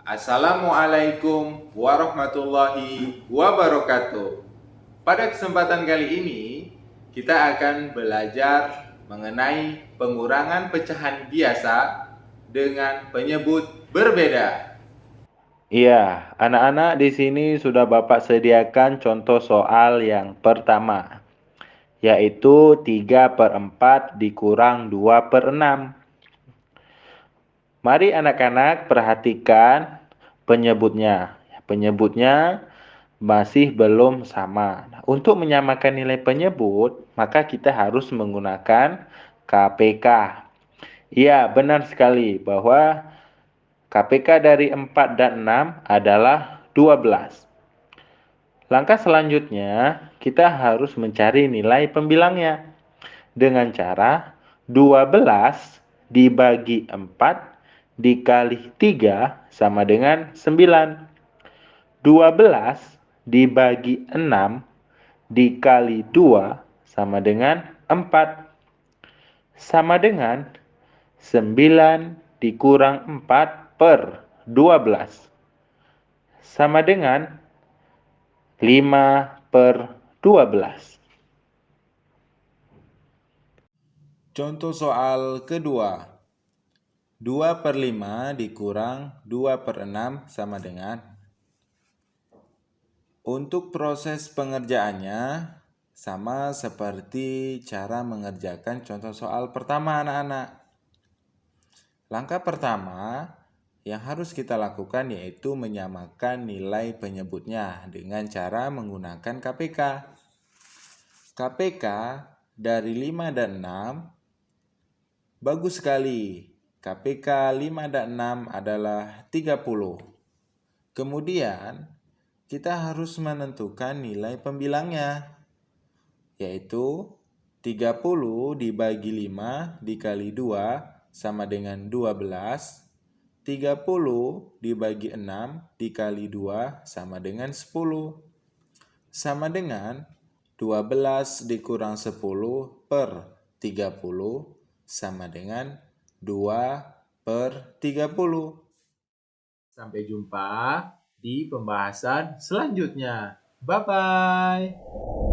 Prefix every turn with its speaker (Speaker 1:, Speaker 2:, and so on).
Speaker 1: Assalamualaikum warahmatullahi wabarakatuh. Pada kesempatan kali ini, kita akan belajar mengenai pengurangan pecahan biasa dengan penyebut berbeda.
Speaker 2: Iya, anak-anak di sini sudah Bapak sediakan contoh soal yang pertama, yaitu 3/4 dikurang 2/6. Mari anak-anak perhatikan penyebutnya. Penyebutnya masih belum sama. Nah, untuk menyamakan nilai penyebut, maka kita harus menggunakan KPK. Iya, benar sekali bahwa KPK dari 4 dan 6 adalah 12. Langkah selanjutnya, kita harus mencari nilai pembilangnya dengan cara 12 dibagi 4 dikali 3 sama dengan 9. 12 dibagi 6 dikali 2 sama dengan 4. Sama dengan 9 dikurang 4 per 12. Sama dengan 5/12.
Speaker 1: Contoh soal kedua. 2/5 dikurang 2/6 sama dengan. Untuk proses pengerjaannya sama seperti cara mengerjakan contoh soal pertama, anak-anak. Langkah pertama yang harus kita lakukan yaitu menyamakan nilai penyebutnya dengan cara menggunakan KPK. KPK dari 5 dan 6 bagus sekali. KPK 5 dan 6 adalah 30. Kemudian kita harus menentukan nilai pembilangnya, yaitu 30 dibagi 5 dikali 2 sama dengan 12. 30 dibagi 6 dikali 2 sama dengan 10. Sama dengan 12 dikurang 10 per 30 sama dengan 2/30. Sampai jumpa di pembahasan selanjutnya. Bye-bye.